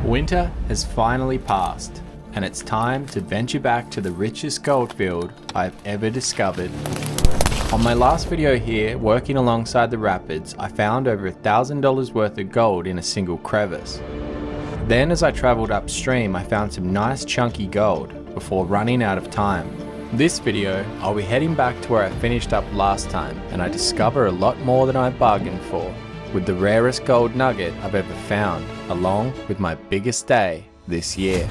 Winter has finally passed, and it's time to venture back to the richest goldfield I've ever discovered. On my last video here, working alongside the rapids, I found over $1,000 worth of gold in a single crevice. Then as I travelled upstream, I found some nice chunky gold before running out of time. This video, I'll be heading back to where I finished up last time, and I discover a lot more than I bargained for, with the rarest gold nugget I've ever found, along with my biggest day this year.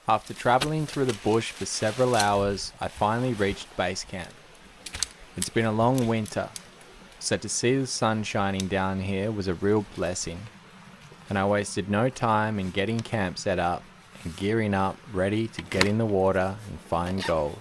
After travelling through the bush for several hours, I finally reached base camp. It's been a long winter, so to see the sun shining down here was a real blessing, and I wasted no time in getting camp set up and gearing up ready to get in the water and find gold.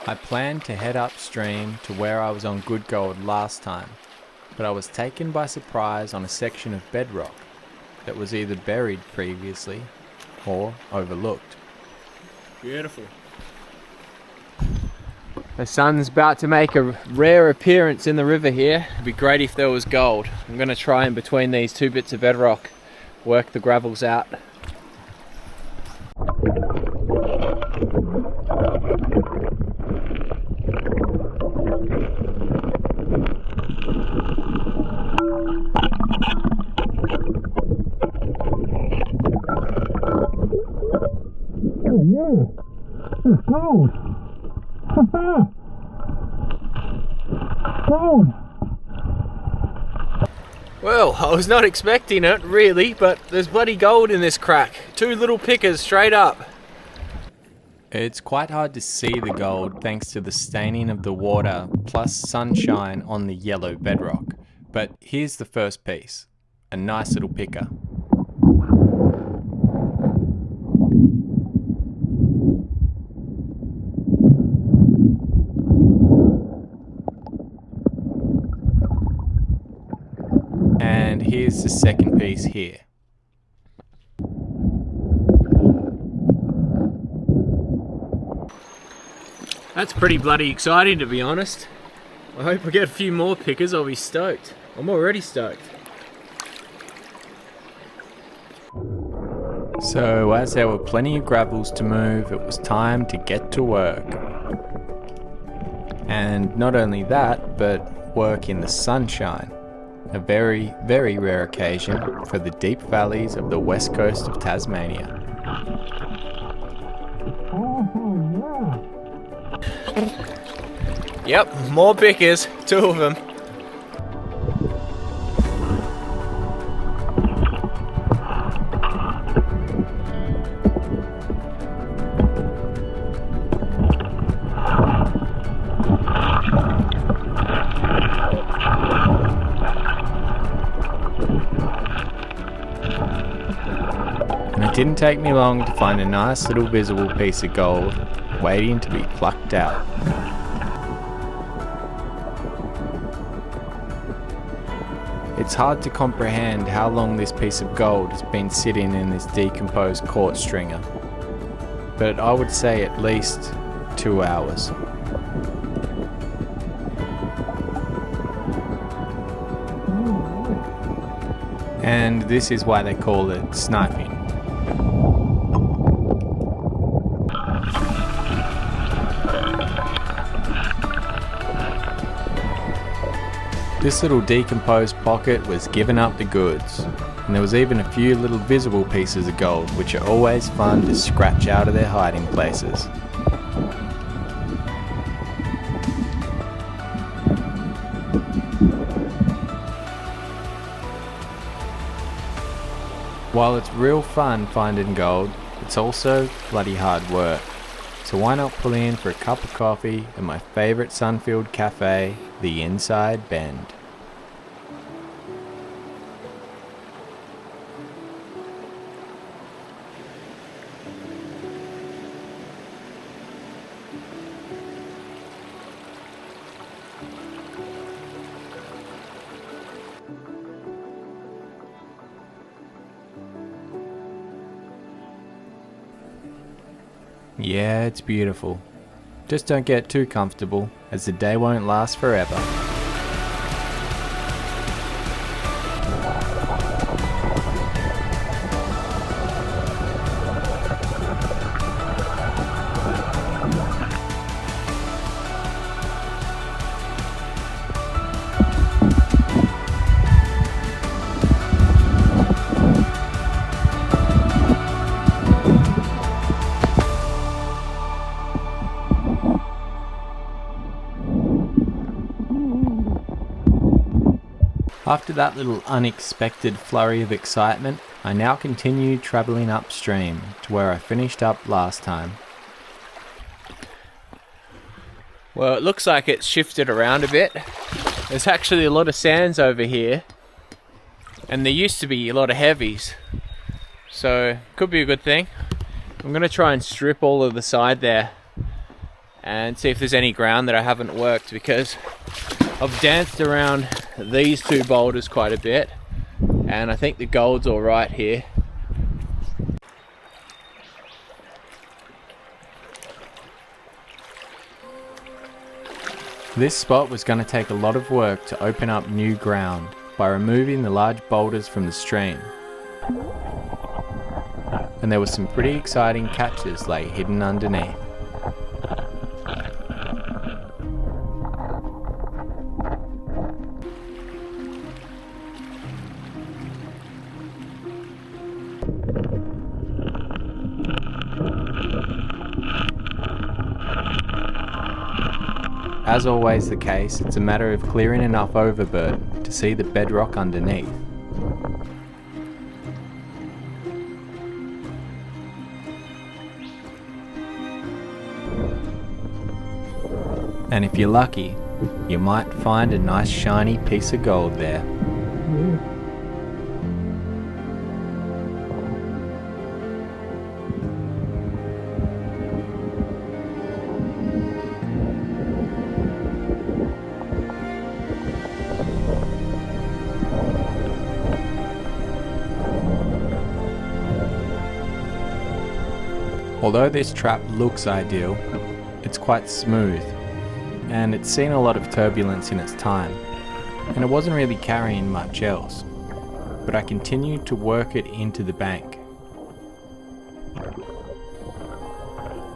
I planned to head upstream to where I was on good gold last time, but I was taken by surprise on a section of bedrock that was either buried previously or overlooked. Beautiful. The sun's about to make a rare appearance in the river here. It'd be great if there was gold. I'm going to try in between these two bits of bedrock, work the gravels out. It's gold! Gold! Well, I was not expecting it, really, but there's bloody gold in this crack. Two little pickers straight up. It's quite hard to see the gold thanks to the staining of the water plus sunshine on the yellow bedrock. But here's the first piece. A nice little picker. And here's the second piece here. That's pretty bloody exciting, to be honest. I hope I get a few more pickers, I'll be stoked. I'm already stoked. So as there were plenty of gravels to move, it was time to get to work. And not only that, but work in the sunshine. A very, very rare occasion for the deep valleys of the west coast of Tasmania. Yep, more pickers, two of them. And it didn't take me long to find a nice little visible piece of gold waiting to be plucked out. It's hard to comprehend how long this piece of gold has been sitting in this decomposed quartz stringer, but I would say at least 2 hours. And this is why they call it sniping. This little decomposed pocket was giving up the goods, and there was even a few little visible pieces of gold which are always fun to scratch out of their hiding places. While it's real fun finding gold, it's also bloody hard work. So why not pull in for a cup of coffee at my favourite sun-filled cafe, the Inside Bend. Yeah, it's beautiful. Just don't get too comfortable, as the day won't last forever. After that little unexpected flurry of excitement, I now continue travelling upstream to where I finished up last time. Well, it looks like it's shifted around a bit. There's actually a lot of sands over here, and there used to be a lot of heavies, so could be a good thing. I'm going to try and strip all of the side there and see if there's any ground that I haven't worked, because I've danced around these two boulders quite a bit, and I think the gold's all right here. This spot was going to take a lot of work to open up new ground by removing the large boulders from the stream. And there were some pretty exciting catches lay hidden underneath. As always the case, it's a matter of clearing enough overburden to see the bedrock underneath. And if you're lucky, you might find a nice shiny piece of gold there. Although this trap looks ideal, it's quite smooth, and it's seen a lot of turbulence in its time, and it wasn't really carrying much else, but I continued to work it into the bank,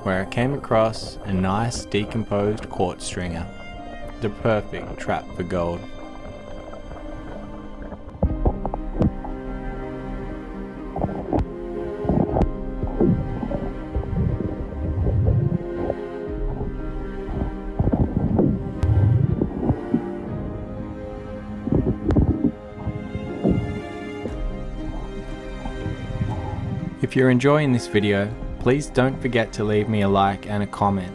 where I came across a nice decomposed quartz stringer, the perfect trap for gold. If you're enjoying this video, please don't forget to leave me a like and a comment.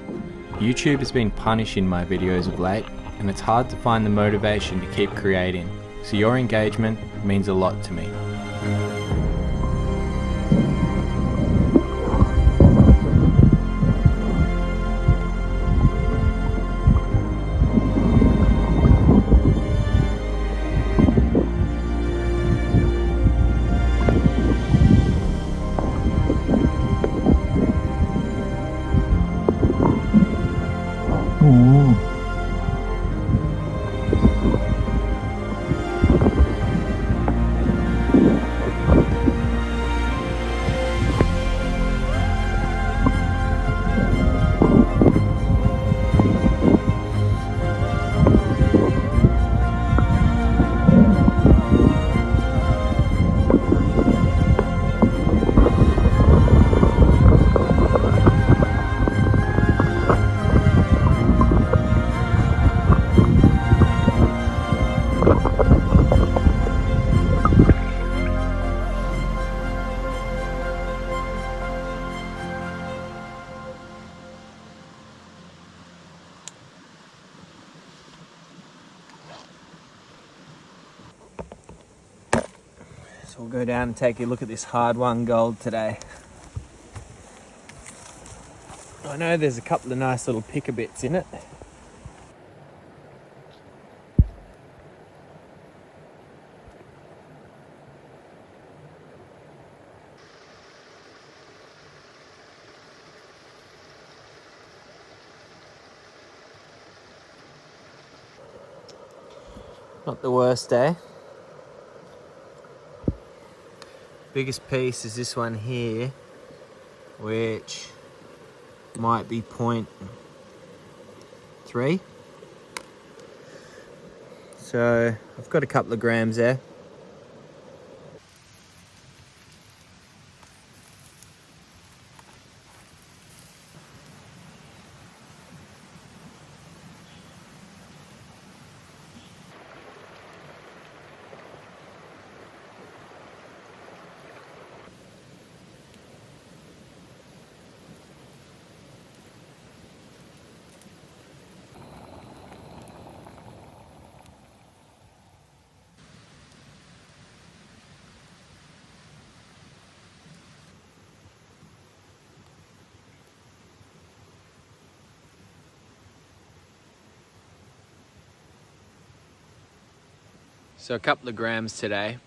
YouTube has been punishing my videos of late, and it's hard to find the motivation to keep creating, so your engagement means a lot to me. So we'll go down and take a look at this hard won gold today. I know there's a couple of nice little picker bits in it. Not the worst day. Biggest piece is this one here, which might be 0.3. So I've got a couple of grams there. So a couple of grams today.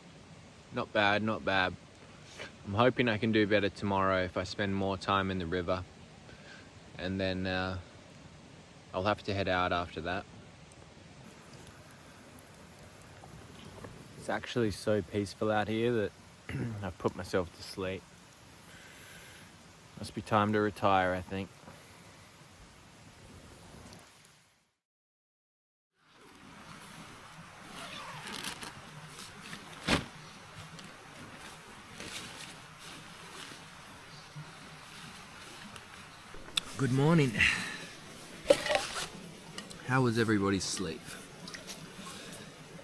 Not bad, not bad. I'm hoping I can do better tomorrow if I spend more time in the river. And then I'll have to head out after that. It's actually so peaceful out here that I've put myself to sleep. Must be time to retire, I think. Good morning. How was everybody's sleep?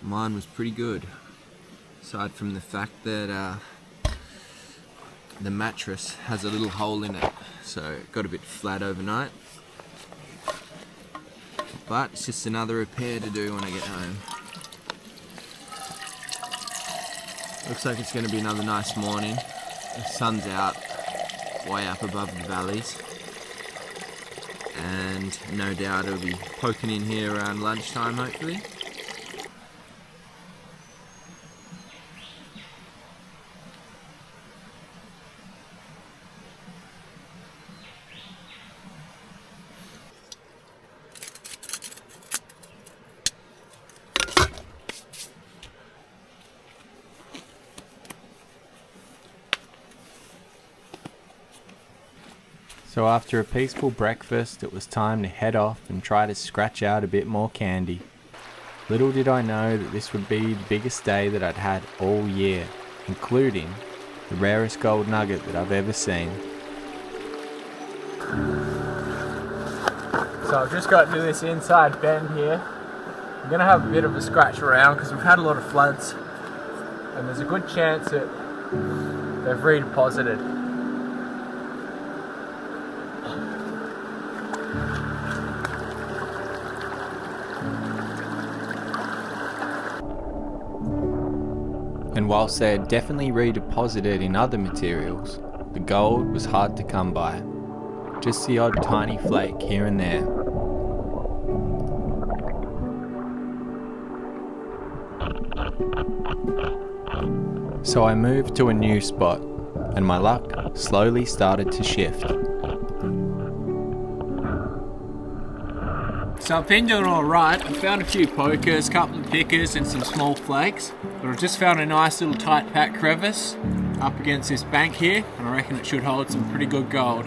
Mine was pretty good, aside from the fact that the mattress has a little hole in it, so it got a bit flat overnight. But it's just another repair to do when I get home. Looks like it's going to be another nice morning. The sun's out way up above the valleys. And no doubt it'll be poking in here around lunchtime, hopefully. So after a peaceful breakfast, it was time to head off and try to scratch out a bit more candy. Little did I know that this would be the biggest day that I'd had all year, including the rarest gold nugget that I've ever seen. So I've just got to this inside bend here. I'm going to have a bit of a scratch around because we've had a lot of floods and there's a good chance that they've redeposited. And whilst they had definitely redeposited in other materials, the gold was hard to come by. Just the odd tiny flake here and there. So I moved to a new spot, and my luck slowly started to shift. So I've been doing alright. I found a few pokers, couple of pickers and some small flakes, but I've just found a nice little tight packed crevice up against this bank here, and I reckon it should hold some pretty good gold.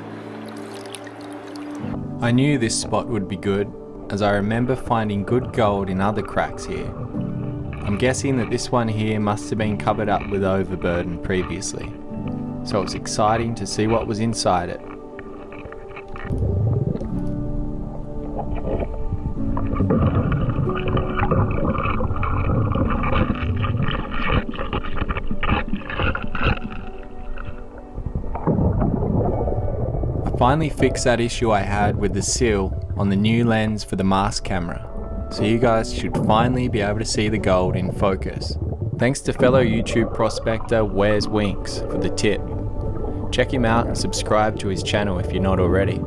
I knew this spot would be good, as I remember finding good gold in other cracks here. I'm guessing that this one here must have been covered up with overburden previously, so it was exciting to see what was inside it. I finally fixed that issue I had with the seal on the new lens for the mask camera, so you guys should finally be able to see the gold in focus. Thanks to fellow YouTube prospector Where's Winks for the tip. Check him out and subscribe to his channel if you're not already.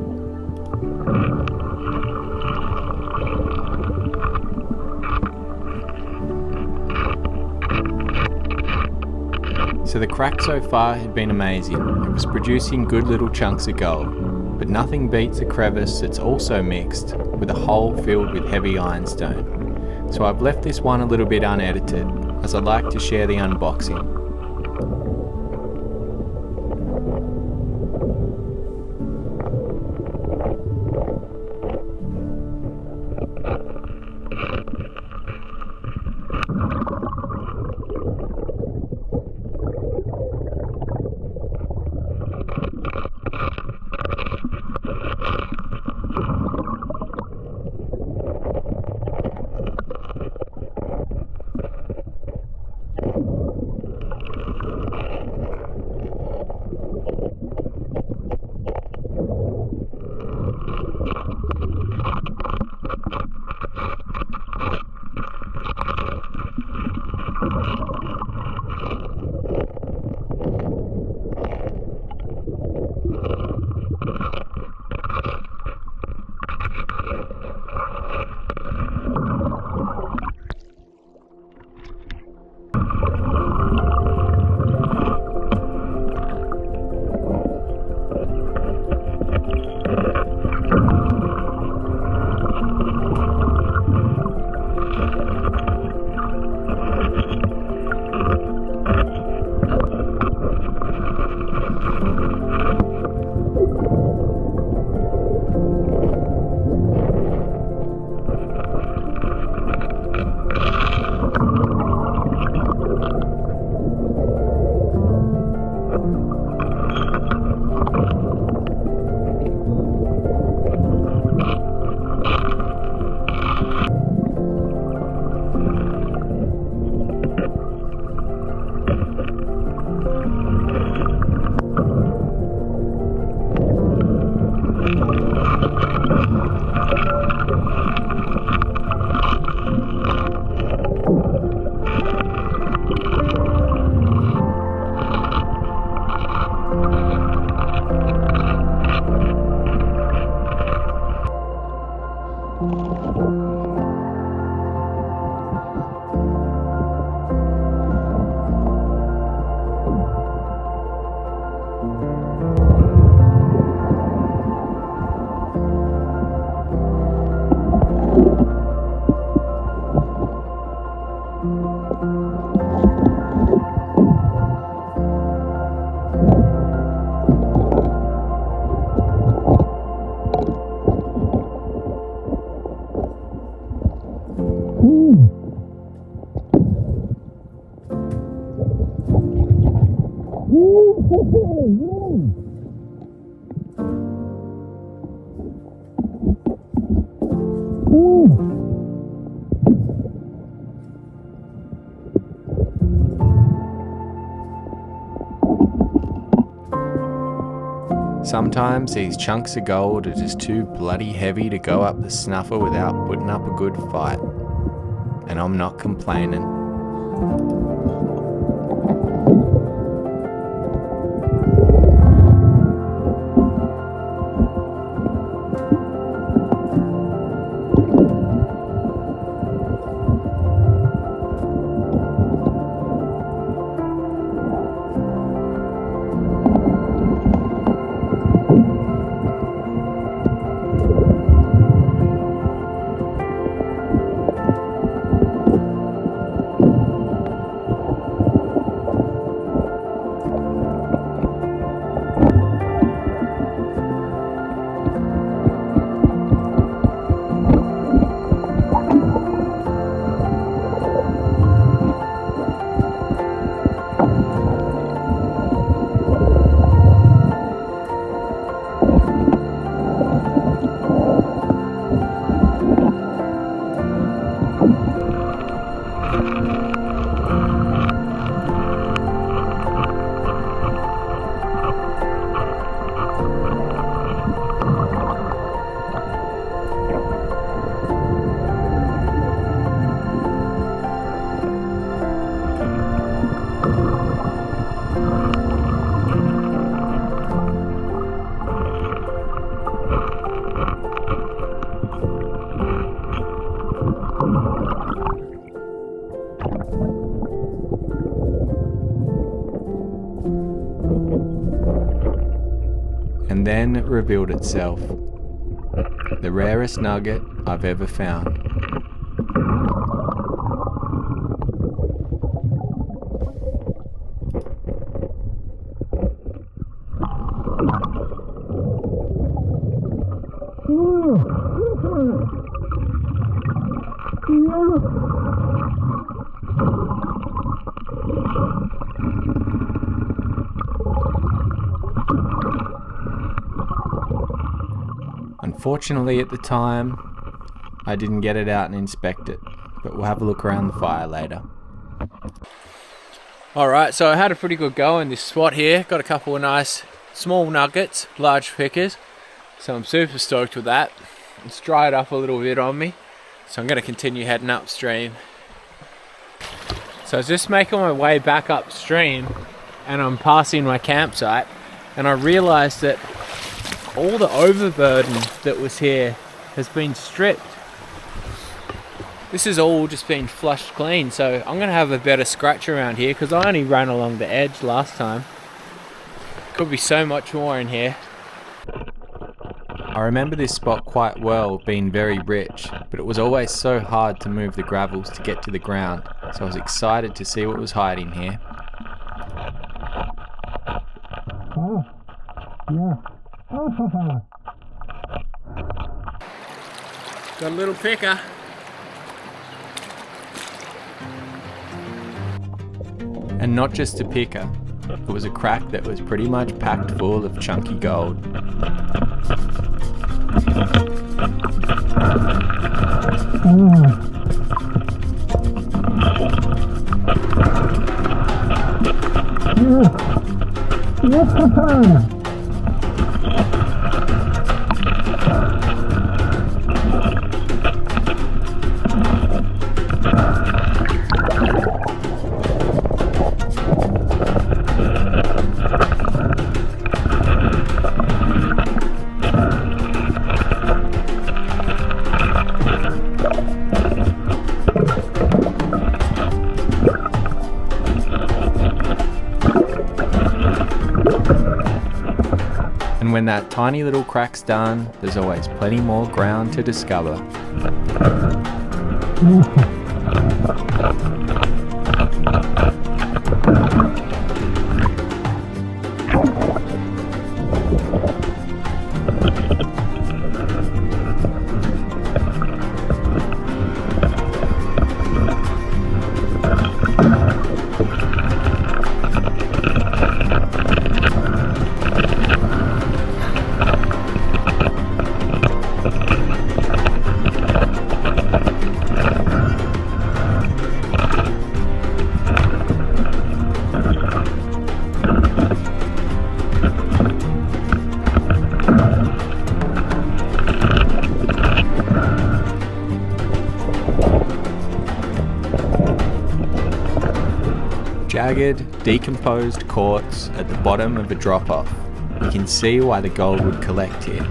So the crack so far had been amazing. It was producing good little chunks of gold, but nothing beats a crevice that's also mixed with a hole filled with heavy ironstone. So I've left this one a little bit unedited, as I like to share the unboxing. Sometimes these chunks of gold are just too bloody heavy to go up the snuffer without putting up a good fight. And I'm not complaining. And then it revealed itself. The rarest nugget I've ever found. Unfortunately at the time, I didn't get it out and inspect it, but we'll have a look around the fire later. Alright, so I had a pretty good go in this spot here. Got a couple of nice small nuggets, large pickers. So I'm super stoked with that. It's dried up a little bit on me, so I'm going to continue heading upstream. So I was just making my way back upstream and I'm passing my campsite and I realised that all the overburden that was here has been stripped. This is all just been flushed clean, so I'm going to have a better scratch around here because I only ran along the edge last time. Could be so much more in here. I remember this spot quite well, being very rich, but it was always so hard to move the gravels to get to the ground, so I was excited to see what was hiding here. Oh, yeah. Got a little picker. And not just a picker, it was a crack that was pretty much packed full of chunky gold. And when that tiny little crack's done, there's always plenty more ground to discover. Jagged, decomposed quartz at the bottom of a drop-off. You can see why the gold would collect here.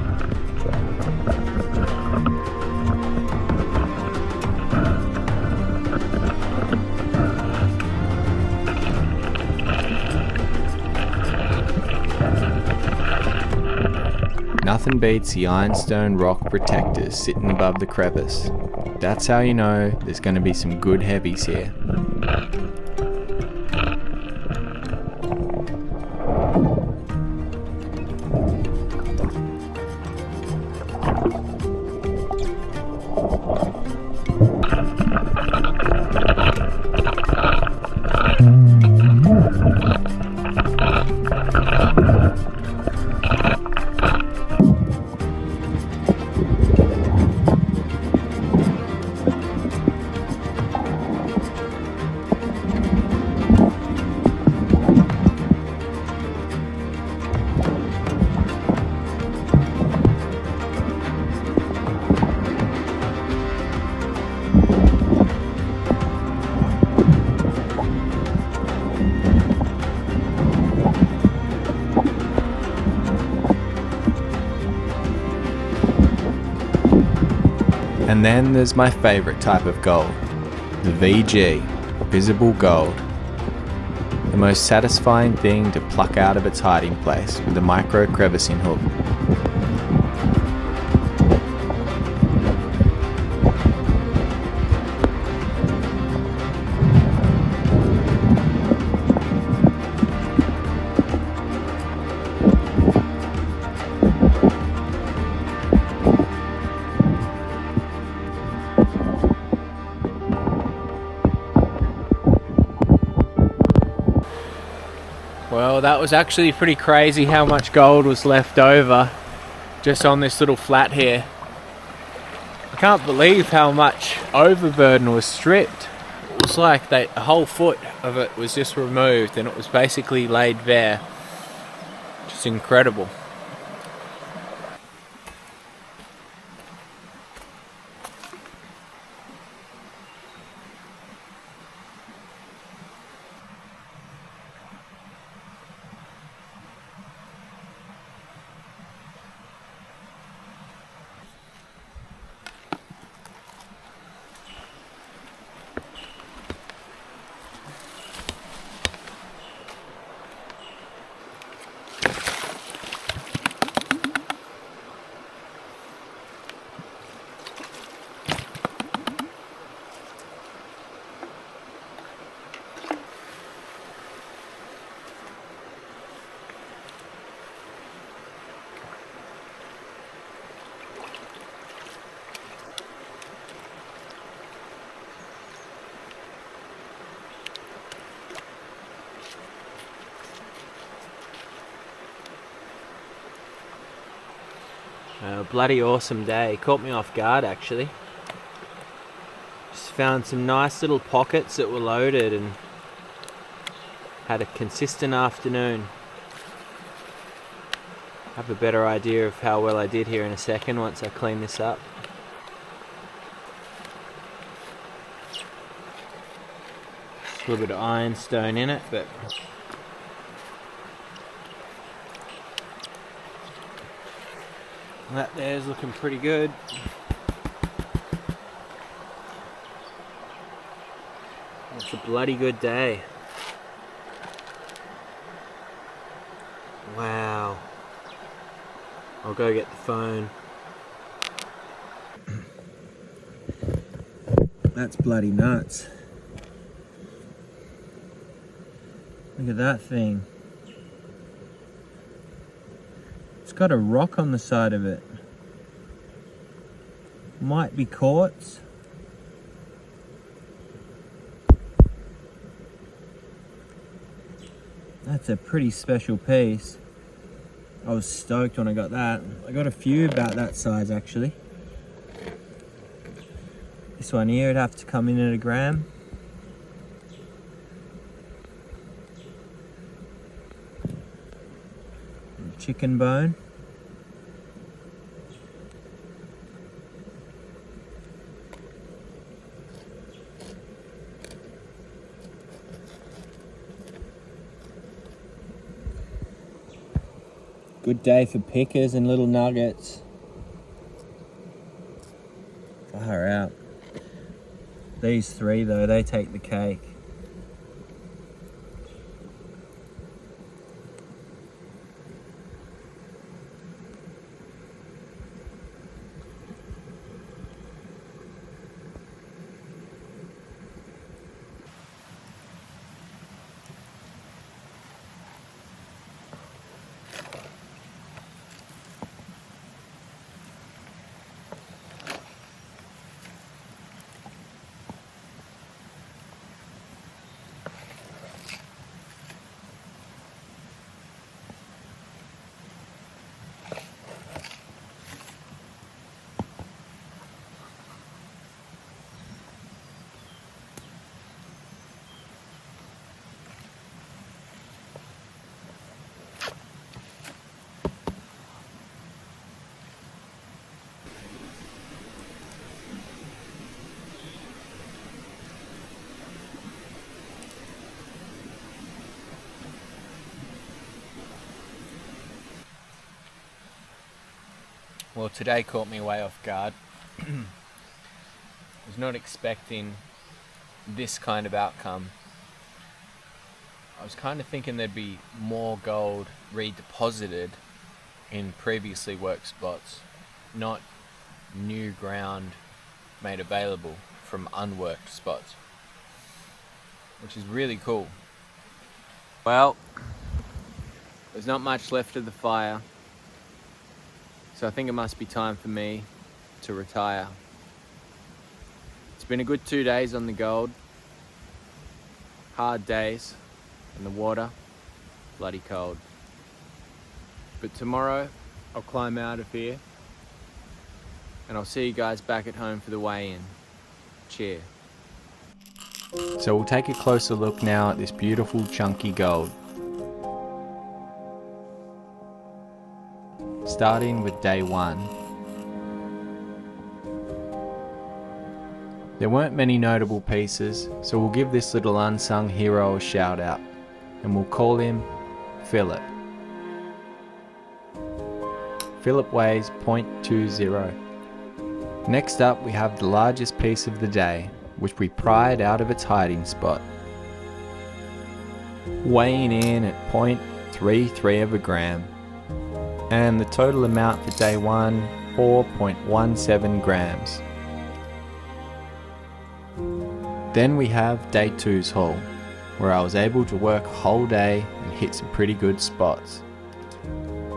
Nothing beats the ironstone rock protectors sitting above the crevice. That's how you know there's going to be some good heavies here. And then there's my favourite type of gold, the VG, visible gold. The most satisfying thing to pluck out of its hiding place with a micro crevicing hook. Well, that was actually pretty crazy how much gold was left over just on this little flat here. I can't believe how much overburden was stripped. It was like a whole foot of it was just removed and it was basically laid bare. Just incredible. Bloody awesome day. Caught me off guard actually. Just found some nice little pockets that were loaded and had a consistent afternoon. Have a better idea of how well I did here in a second once I clean this up. A little bit of ironstone in it, but that there's looking pretty good. It's a bloody good day. Wow. I'll go get the phone. That's bloody nuts. Look at that thing. It's got a rock on the side of it. Might be quartz. That's a pretty special piece. I was stoked when I got that. I got a few about that size actually. This one here would have to come in at a gram. Chicken bone. Good day for pickers and little nuggets. Far out. These three though, they take the cake. Well, today caught me way off guard. I was not expecting this kind of outcome. was kind of thinking there'd be more gold redeposited in previously worked spots, not new ground made available from unworked spots, which is really cool. Well, there's not much left of the fire, so I think it must be time for me to retire. It's been a good 2 days on the gold. Hard days, and the water bloody cold. But tomorrow I'll climb out of here and I'll see you guys back at home for the weigh-in. Cheer. So we'll take a closer look now at this beautiful chunky gold. Starting with day 1. There weren't many notable pieces, so we'll give this little unsung hero a shout out, and we'll call him Philip. Philip weighs 0.20. Next up we have the largest piece of the day, which we pried out of its hiding spot. Weighing in at 0.33 of a gram. And the total amount for day 1, 4.17 grams. Then we have day 2's haul, where I was able to work a whole day and hit some pretty good spots.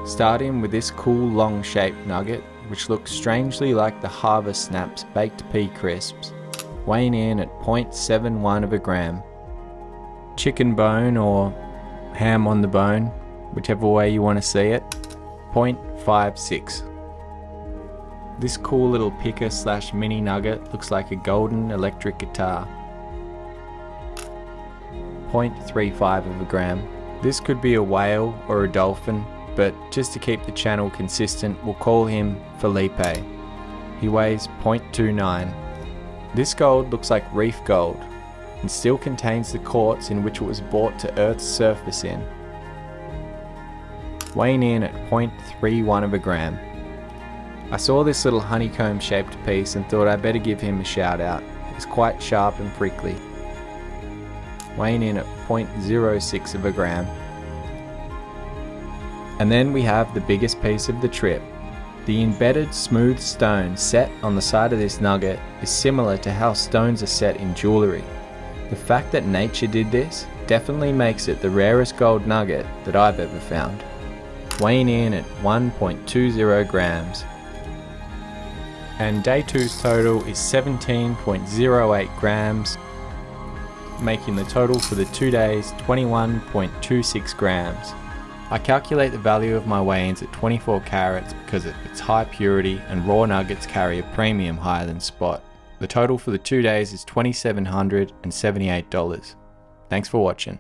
Starting with this cool long shaped nugget, which looks strangely like the Harvest Snaps baked pea crisps, weighing in at 0.71 of a gram. Chicken bone or ham on the bone, whichever way you want to see it, 0.56. This cool little picker slash mini nugget looks like a golden electric guitar. 0.35 of a gram. This could be a whale or a dolphin, but just to keep the channel consistent, we'll call him Felipe. He weighs 0.29. This gold looks like reef gold and still contains the quartz in which it was brought to Earth's surface in. Weighing in at 0.31 of a gram. I saw this little honeycomb shaped piece and thought I'd better give him a shout out. It's quite sharp and prickly. Weighing in at 0.06 of a gram. And then we have the biggest piece of the trip. The embedded smooth stone set on the side of this nugget is similar to how stones are set in jewellery. The fact that nature did this definitely makes it the rarest gold nugget that I've ever found. Weighing in at 1.20 grams. And day 2's total is 17.08 grams, making the total for the 2 days 21.26 grams. I calculate the value of my weigh-ins at 24 carats because of its high purity and raw nuggets carry a premium higher than spot. The total for the 2 days is $2,778. Thanks for watching.